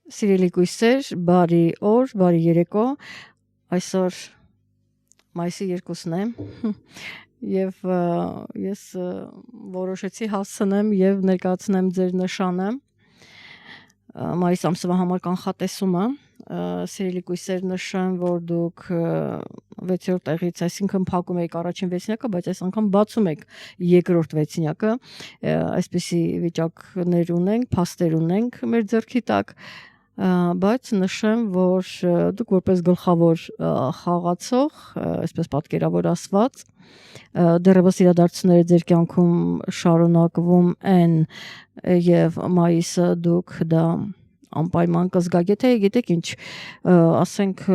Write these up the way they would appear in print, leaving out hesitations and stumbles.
Սիրելի գույսեր, բարի օր, բարի երեկո, այսօր մայիսի 2-ն է և ես որոշեցի հասցնեմ և ներկայացնեմ ձեր նշանը մայիս ամսվա համար կանխատեսումը, սիրելի գույսեր նշեմ, որ դուք 6-րդ տեղից, այսինքն փակում եք առաջին վեցնյակը, բայց այս անգամ բացում եք երկրորդ վեցնյակը, այսպիսի վիճակներ ունենք, փաստեր ունենք մեր ձեռքի տակ, բայց նշեմ, որ դուք որպես գլխավոր խաղացող, այսպես պատկերավոր ասված, դեռևս իրադարձությունները ձեր կյանքում շարունակվում են և մայիսը դուք դա անպայման կզգաք, գիտեք ինչ, ասենք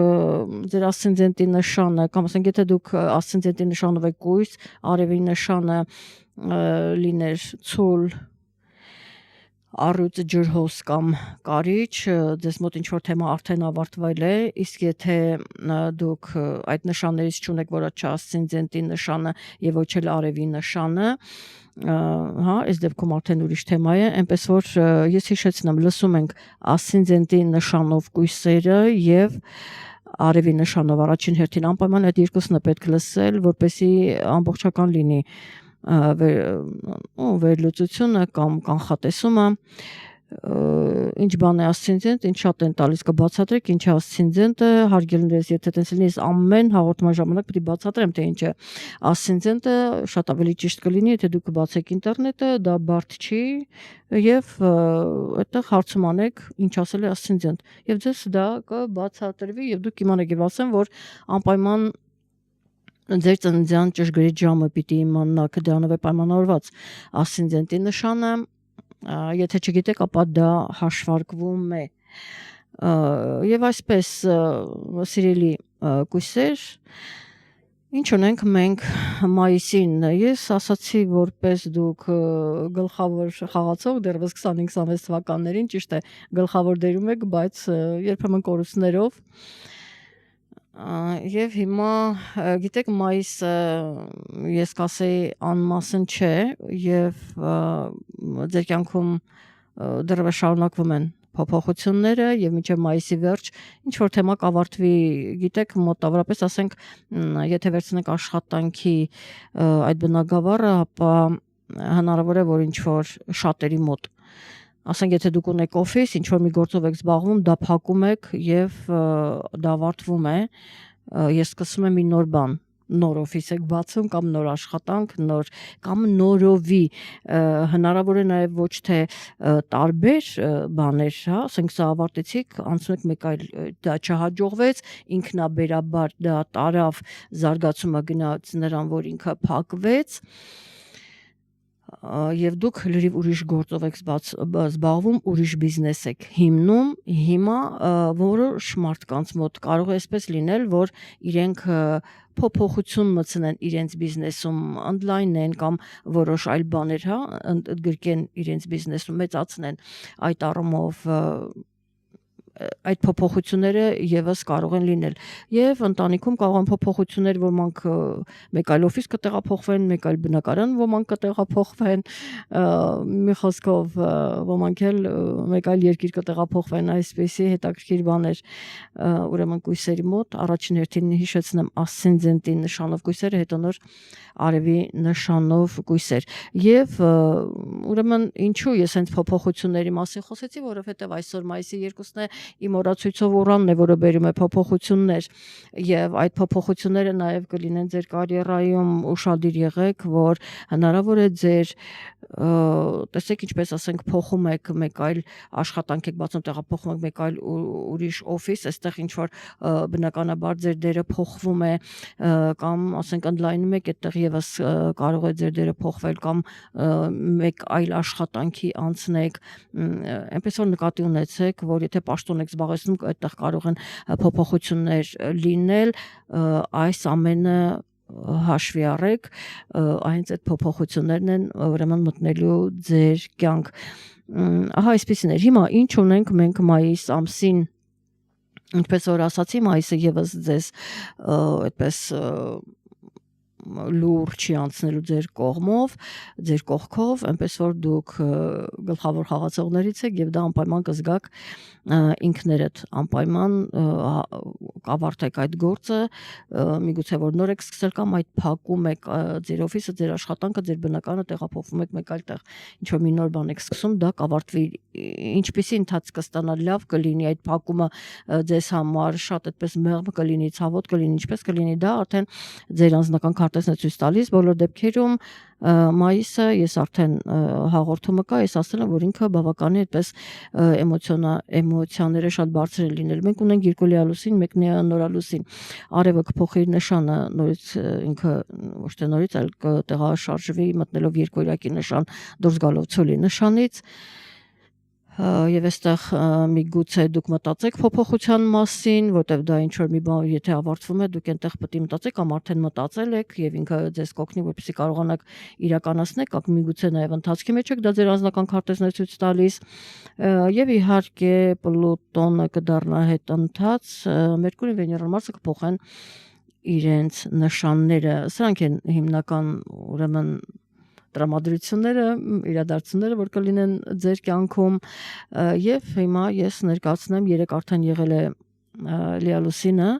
ձեր ասցենդենտի նշանը, կամ ասենք եթե դուք ասցենդենտի նշանով եք կույս, արևի նշանը լիներ ցուլ, առյուծ, ջրհոս կամ կարիճ, ձեզ մոտ ինչ-որ թեմա արդեն ավարտվել է, իսկ եթե դուք այդ նշաններից չունեք, որ չէ ասցենդենտի նշանը և ոչ էլ արևի նշանը, այս դեպքում արդեն ուրիշ թեմա է, այնպես որ ես հիշեցնեմ, լսում ենք ասցենդենտի նշանով կույսերը և արևի նշանով առաջին հերթին անպայման այդ երկուսն է պետք լսել, որպեսզի ամբողջական լինի վերլուծությունը կամ կանխատեսումը, ինչ բան է ասցենդենտ, ինչ շատ են տալիս կբացատրեք, ինչ է ասցենդենտը, հարգելիներս, եթե տենց լինի, ես ամեն հաղորդման ժամանակ պետք է բացատրեմ, թե ինչ է ասցենդենտը, շատ ավելի ճիշտ կլինի, եթե դուք բացեք ինտերնետը, դա բարդ չի և այդտեղ հարցում անեք, ինչ ասել է ասցենդենտ և ձեզ դա կբացատրվի և դուք իմանեք և ասեմ, որ անպայման ձեր ծննդյան ճշգրիտ ժամը պիտի իմանաք, դրանով է պայմանավորված ասցենդենտի նշանը, եթե չգիտեք, ապա դա հաշվարկվում է և այսպես սիրելի կույսեր, ինչ ունենք մենք մայիսին, ես ասացի որպես դուք գլխավոր խաղացող դեռևս 25-26 թվականներին, ճիշտ է գլխավոր դերում եք, բայց երբեմն կորուստներով և հիմա գիտեք մայիսը ես կասեի անմասն չէ և ձեր կյանքում դեռևս շարունակվում են փոփոխությունները և մինչև մայիսի վերջ ինչ-որ թեմա կավարտվի, գիտեք մոտավորապես ասենք, եթե վերցնենք աշխատանքի այդ բնագավառը, ապա հնարավոր է, որ ինչ-որ շատերի մոտ ասենք, եթե դուք ունեք օֆիս, ինչ-որ մի գործով եք զբաղվում, դա փակում եք և դա ավարտվում է, ես սկսում եմ մի նոր բան, նոր օֆիս եք բացում կամ նոր աշխատանք, կամ նորովի, հնարավոր է նաև ոչ թե տարբեր բաներ, ասենք սա ավարտեցիք, անցնում եք մեկ այլ, դա չհաջողվեց, ինքնաբերաբար դա տարավ, զարգացումը գնաց նրան, որ ինքը փակվեց և դուք լրիվ ուրիշ գործով եք զբաղվում, ուրիշ բիզնես եք հիմնում, հիմա որոշ մարդկանց մոտ կարող է այսպես լինել, որ իրենք փոփոխություն մտցնեն իրենց բիզնեսում, ընդլայնեն կամ որոշ այլ բաներ ընդգրկեն իրենց բիզնեսում, մեծացնեն այդ առումով այդ փոփոխությունները ևս կարող են լինել և ընտանիքում կարող են փոփոխություններ, ոմանք մեկ այլ օֆիս կտեղափոխվեն, մեկ այլ բնակարան ոմանք կտեղափոխվեն, մի խոսքով ոմանք էլ մեկ այլ երկիր կտեղափոխվեն, այսպիսի հետաքրքիր բաներ ուրեմն կույսերի մոտ, առաջին հերթին հիշեցնեմ ասցենդենտի նշանով կույսերը, հետո նոր արևի նշանով կույսեր և ուրեմն ինչու ես հենց փոփոխությունների մասին խոսեցի, որովհետև այսօր մայիսի 2-ն է, իմ օրացույցով ուրանն է, որը բերում է փոփոխություններ և այդ փոփոխությունները նաև կլինեն ձեր կարիերայում, ուշադիր եղեք, որ հնարավոր է ձեր, տեսեք ինչպես ասենք փոխում եք մեկ այլ աշխատանք եք բացում, տեղափոխում եք մեկ այլ ուրիշ օֆիս, այստեղ ինչ-որ բնականաբար ձեր դերը փոխվում է կամ ասենք ընդլայնում եք, այդտեղ ևս կարող է ձեր դերը փոխվել կամ մեկ այլ աշխատանքի անցնեք, այնպես որ նկատի ունեցեք, որ եթե պաշտոն եք զբաղեցնում, այդտեղ կարող են փոփոխություններ լինել, այս ամենը հաշվի առեք, հենց այդ փոփոխություններն են ուրեմն մտնելու ձեր կյանք, ահա այսպիսին էր, հիմա ինչ ունենք մենք մայիս ամսին, ինչպես որ ասացի, մայիսը ևս ձեզ այդպես լուր չի անցնելու ձեր կողմով, ձեր կողքով, այնպես որ դուք գլխավոր խաղացողներից եք եւ դա անպայման կզգաք ինքներդ, անպայման կավարտեք այդ գործը, միգուցե որ նոր եք սկսել կամ այդ փակում եք ձեր օֆիսը, ձեր աշխատանքը, ձեր բնականը տեղափոխվում եք մեկ այլ տեղ, ինչ որ մի նոր բան եք սկսում, դա կավարտվի, ինչպեսի ընթացք կստանա, լավ կլինի այդ փակումը ձեզ համար, շատ այդպես մեղմ կլինի, ցավոտ կլինի, ինչպես կլինի, դա արդեն ձեր անձնական քարտեզն է ցույց տալիս, բոլոր դեպքերում մայիսը ես արդեն հաղորդումը կա, ես ասել եմ, որ ինքը բավականին այդպես էմոցիաները շատ բարձր են լինել։ Մենք ունենք երկու լիալուսին, մեկն է նորալուսին։ Արևը կփոխի նշանը, նորից ինքը ոչ թե նորից, այլ կտեղաշարժվի մտնելով երկորյակի նշան, դուրս գալով ցոլի նշանից։ Եվ այստեղ միգուցե դուք մտածեք փոփոխության մասին, որտեվ դա ինչ որ մի բան եթե ավարտվում է, դուք այնտեղ պետք է մտածեք կամ արդեն մտածել եք եւ ինքը ձեզ կօգնի, որպեսզի կարողանաք իրականացնել, կամ միգուցե նաեւ ընթացքի մեջ եք, դա ձեր անձնական քարտեզն է ցույց տալիս։ Եվ իհարկե Պլուտոնը կդառնա հետընթաց, Մերկուրին, Վեներան, Մարսը կփոխեն իրենց նշանները։ Սրանք են հիմնական ուրեմն տրամադրությունները, իրադարձությունները, որ կլինեն ձեր կյանքում, եւ հիմա ես ներկայացնեմ 3 արդեն եղել է լիալուսինը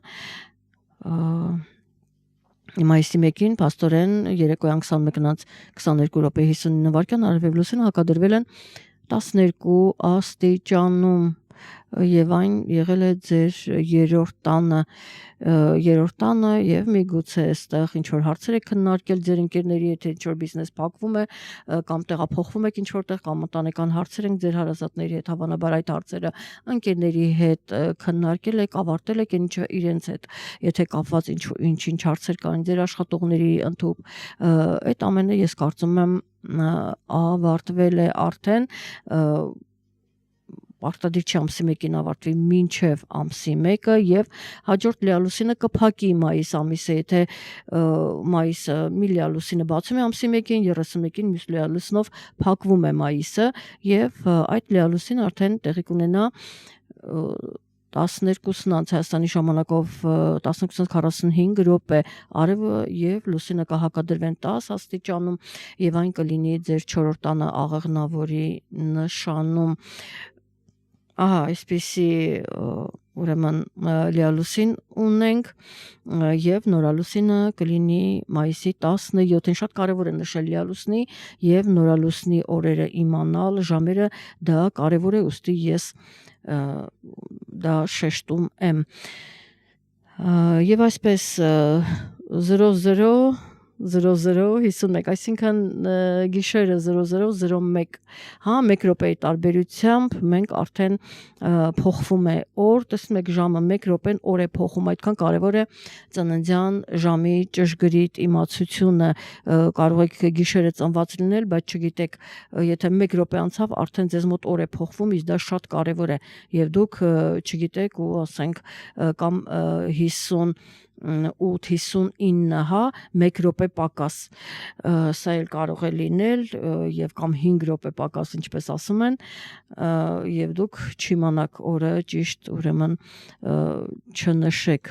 մայիսի 1-ին փաստորեն երեկոյան 21:22:59 արևև լուսինը հակադրվել են 12 աստիճանում եւ այն եղել է ձեր երրորդ տանը եւ միգուցե այստեղ ինչ որ հարցեր եք քննարկել ձեր ընկերների հետ, ինչ որ բիզնես փակվում է կամ տեղափոխվում եք ինչ որտեղ կամ ընտանեկան հարցեր են ձեր հարազատների հետ, հավանաբար այդ հարցերը ընկերների հետ քննարկել եք, ավարտել եք իրենց հետ, եթե կապված ինչ հարցեր կան ձեր աշխատողների ընդհուպ, այդ ամենը ես կարծում եմ ավարտվել է արդեն, Արտադիր չի ամսի 1-ին ավարտվի մինչև ամսի 1-ը եւ հաջորդ լիալուսինը կփակի մայիս ամիսը, եթե մայիսը մի լիալուսինը բացում է ամսի 1-ին, 31-ին մյուս լիալուսինով փակվում է մայիսը եւ այդ լիալուսինը արդեն տեղի կունենա 12-ից Հայաստանի ժամանակով 12:45 րոպե արևը եւ լուսինը կհակադրվեն 10 աստիճանում եւ այն կլինի ձեր 4-րդ տանը աղեղնավորի նշանում։ Ահա, այսպեսի ուրեմն լիալուսին ունենք եւ նորալուսինը կլինի մայիսի 17-ին, շատ կարեւոր է նշել լիալուսնի եւ նորալուսնի օրերը իմանալ, ժամերը, դա կարեւոր է, ուստի ես դա շեշտում եմ։ Եվ այսպես 00:51, այսինքն գիշերը 00:01, հա, 1 րոպեի տարբերությամբ մենք արդեն փոխվում է օր, տեսնում եք ժամը 1 րոպեն օր է փոխում, այդքան կարևոր է ծննդյան ժամի ճշգրիտ իմացությունը, կարող եք գիշերը ծնված լինել, բայց չգիտեք, եթե 1 րոպե անցավ, արդեն ձեզ մոտ օր է փոխվում, իսկ դա շատ կարևոր է եւ դուք չգիտեք ու ասենք կամ 58-59, հա, 1 րոպե պակաս, սա էլ կարող է լինել եւ կամ 5 րոպե պակաս, ինչպես ասում են, եւ դուք չիմանաք օրը ճիշտ, ուրեմն չնշեք։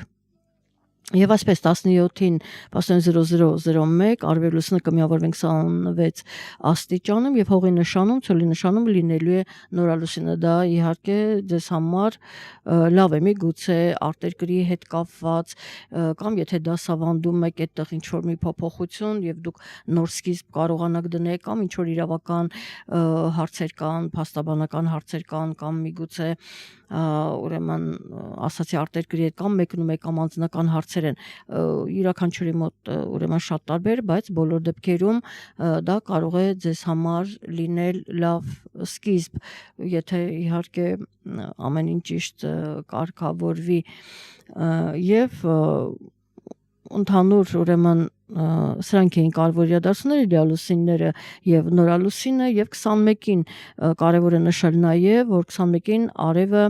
Եվ այսպես 17-ին 00:01 արևի լուսինը կմիավորվենք 26 աստիճանում եւ հողի նշանում, ցոլի նշանում լինելու է նորալուսինը, դա իհարկե ձեզ համար լավ է, միգուցե արտերկրի հետ կապված կամ եթե դասավանդում եք այդտեղ ինչ որ մի փոփոխություն եւ դուք նոր սկիզբ կարողանաք դնել կամ ինչ որ իրավական հարցեր կան, փաստաբանական հարցեր կան կամ միգուցե ուրեմն ասացի արտերկրի հետ կամ մեկնում եք կամ անձնական հարցեր են, յուրաքանչյուրի մոտ ուրեմն շատ տարբեր, բայց բոլոր դեպքերում դա կարող է ձեզ համար լինել լավ սկիզբ, եթե իհարկե ամեն ինչ ճիշտ կարգավորվի եւ ընդհանուր ուրեմն սրանք էին կարևոր իրադարձությունները, լիալուսինները եւ նորալուսինը եւ 21-ին կարևոր է նշել նաեւ, որ 21-ին արևը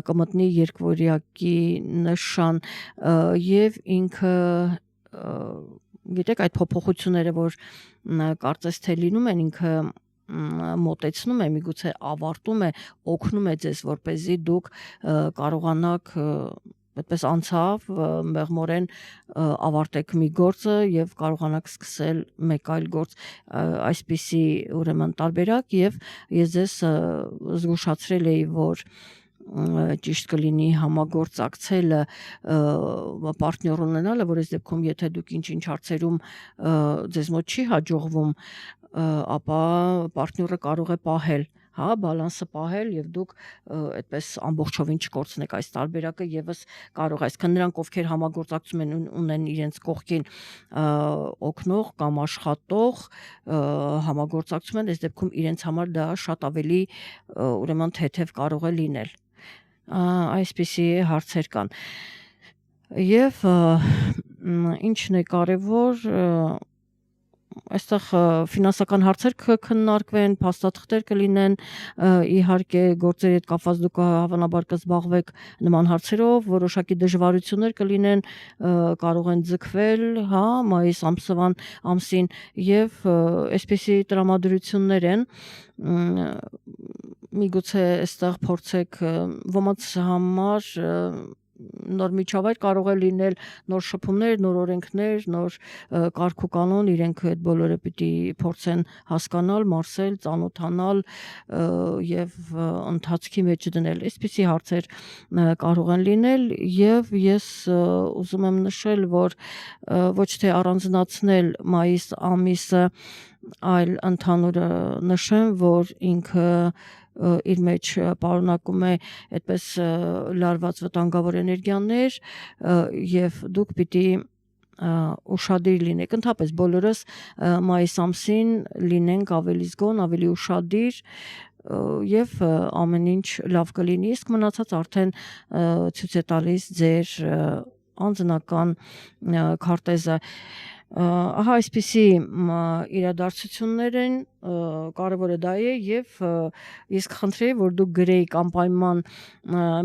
կմտնի երկվորյակի նշան եւ ինքը գիտեք այդ փոփոխությունները, որ կարծես թե լինում են, ինքը մոտեցնում է, միգուցե ավարտում է, օգնում է ձեզ, որպեսզի դուք կարողանաք այդպես անցավ մեղմորեն ավարտեք մի գործը եւ կարողանաք սկսել մեկ այլ գործ այսպիսի ուրեմն տարբերակ եւ ես ձեզ զգուշացրել էի որ ճիշտ կլինի համագործակցելը պարտներ ունենալը որ այս դեպքում եթե դուք ինչ-ինչ հարցերում ձեզ մոտ չի հաջողվում ապա պարտները կարող է պահել հա բալանսը պահել եւ դուք այդպես ամբողջովին չկորցնեք այս տարբերակը եւս կարող այսքան նրանք ովքեր համագործակցում ունեն իրենց կողքին օգնող կամ աշխատող համագործակցում են այս դեպքում իրենց համար դա շատ ավելի ուրեմն թեթև կարող է լինել այսպիսի հարցեր կան եւ ինչն է կարեւոր այստեղ ֆինանսական հարցեր կքննարկվեն, փաստաթղթեր կլինեն, իհարկե գործերի հետ կապված դուք հավանաբար կզբաղվեք նման հարցերով, որոշակի դժվարություններ կլինեն, կարող են ձգվել, հա, մայիս ամսին եւ այսպիսի տրամադրություններ են միգուցե այստեղ փորձեք ոմանց համար նոր միջավայր կարող է լինել նոր շփումներ, նոր օրենքներ, նոր կարգ ու կանոն, իրենք այդ բոլորը պիտի փորձեն հասկանալ, մարսել, ծանոթանալ եւ ընթացքի մեջ դնել։ Այսպիսի հարցեր կարող են լինել եւ ես ուզում եմ նշել, որ ոչ թե առանձնացնել մայիս ամիսը, այլ ընդհանուր նշեմ, որ ինքը իր մեջ պարունակում է այդպես լարված վտանգավոր էներգիաներ եւ դուք պիտի ուշադիր լինեք ընդհանրապես բոլորս մայիս ամսին լինենք ավելի զգոն, ավելի ուշադիր եւ ամեն ինչ լավ կլինի իսկ մնացած արդեն ցույց է տալիս ձեր անձնական քարտեզը ահա այսպիսի իրադարձություններ են կարևորը դա է եւ իսկ խնդրեի որ դուք գրեիք անպայման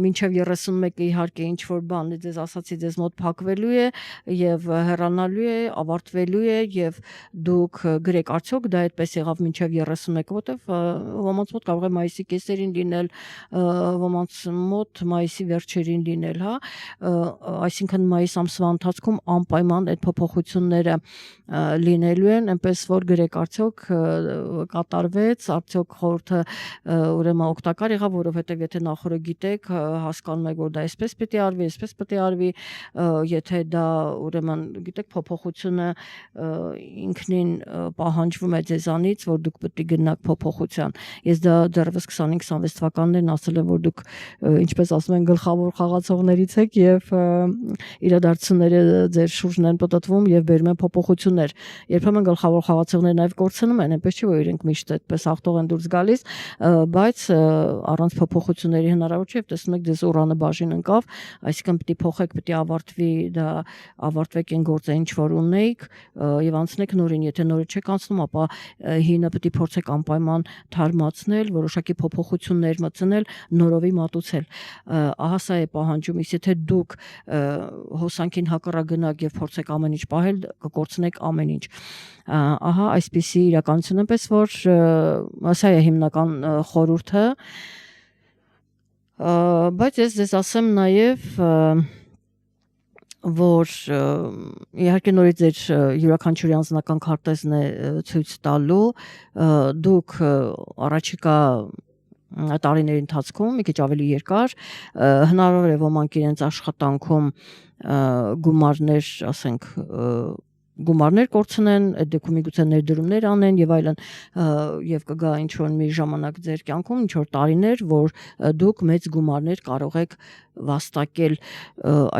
մինչեւ 31-ը իհարկե ինչ որ բան ձեզ ասացի ձեզ մոտ փակվելու է եւ հեռանալու է ավարտվելու է եւ դուք գրեք արդյոք դա այդպես եղավ մինչեւ 31 որտեվ ոմանց մոտ կարող է մայիսի կեսերին լինել ոմանց մոտ մայիսի վերջերին լինել հա այսինքն մայիս ամսվա ընթացքում անպայման այդ փոփոխությունները լինելու են այնպես որ գրեք արդյոք կատարվեց արդյոք խորհուրդը ուրեմն օգտակար եղավ որովհետև եթե նախորդ գիտեք հասկանում եք որ դա այսպես պետք է արվի այսպես պետք է արվի եթե դա ուրեմն գիտեք փոփոխությունը ինքնին պահանջվում է ձեզանից որ դուք պետք է գնաք փոփոխության ես դա դեռևս 25-26 թվականներն ասել եմ որ դուք ինչպես ասում են գլխավոր խաղացողներից եք եւ իրադարձությունները ձեր շուրջն են պատտվում եւ բերում են փոփոխություններ երբեմն գլխավոր խաղացողները նաեւ կորցնում են այնպես չի որ իրենք միշտ այդպես ախտող են դուրս գալիս բայց առանց փոփոխությունների հնարավոր չէ եւ տեսնում եք դες ուրանը բաժին ընկավ այսինքն պետք է փոխեք պետք է ավարտվի դա ավարտվեք այն գործը ինչ որ ունեիք եւ անցնեք նորին եթե նորը չեք անցնում ապա հինը պետք է փորձեք անպայման թարմացնել որոշակի փոփոխություններ մտցնել նորովի մատուցել ահա սա է պահանջում իսկ եթե դուք հոսանքին հակառակ գնաք եւ փորձեք ամեն ինչ պահել կկորցնեք ամեն ինչ ահա այսպիսի իրականություն այնպես որ սա է հիմնական խորհուրդը բայց ես ձեզ ասեմ նաև որ իհարկե նորից ձեր յուրաքանչյուրի անձնական քարտեզն է ցույց տալու դուք առաջիկա տարիների ընթացքում մի քիչ ավելի երկար հնարավոր է ոմանք իրենց աշխատանքում գումարներ ասենք գումարներ կորցնեն, այդ դեպքում միգուցե ներդրումներ անեն եւ այլն եւ կգա ինչ որ մի ժամանակ ձեր կյանքում ինչ որ տարիներ, որ դուք մեծ գումարներ կարող եք վաստակել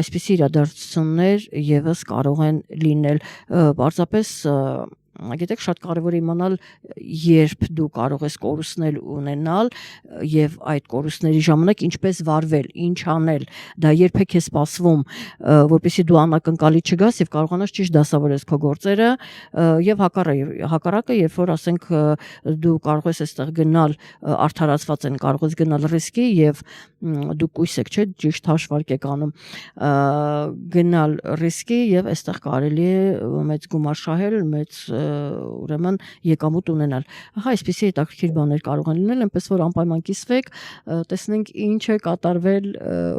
այսպիսի իրադարձություններ եւս կարող են լինել պարզապես գիտեք շատ կարևոր է իմանալ երբ դու կարող ես կորուստներ ունենալ եւ այդ կորուստների ժամանակ ինչպես վարվել, ինչ անել, դա երբեք է սպասվում, որպեսզի դու անակնկալի չգաս եւ կարողանաս ճիշտ դասավորես քո գործերը եւ հակառակը, երբ որ ասենք դու կարող ես այստեղ գնալ արդարացված են կարող ես գնալ ռիսկի եւ դու կույս եք, չէ՞, ճիշտ հաշվարկ եք անում գնալ ռիսկի եւ այստեղ կարելի է մեծ գումար շահել, մեծ ուրեմն եկամուտ ունենալ։ Ահա այսպիսի հետաքրքիր բաներ կարող են լինել, այնպես որ անպայման կիսվեք, տեսնենք ինչ է կատարվել,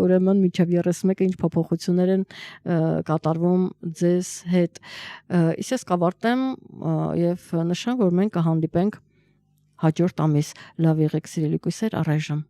ուրեմն մինչև 31-ը ինչ փոփոխություններ են կատարվում ձեզ հետ։ Իսկ ես կավարտեմ եւ նշեմ, որ մենք կհանդիպենք հաջորդ ամիս։ Լավ եղեք, սիրելի կույսեր, առայժմ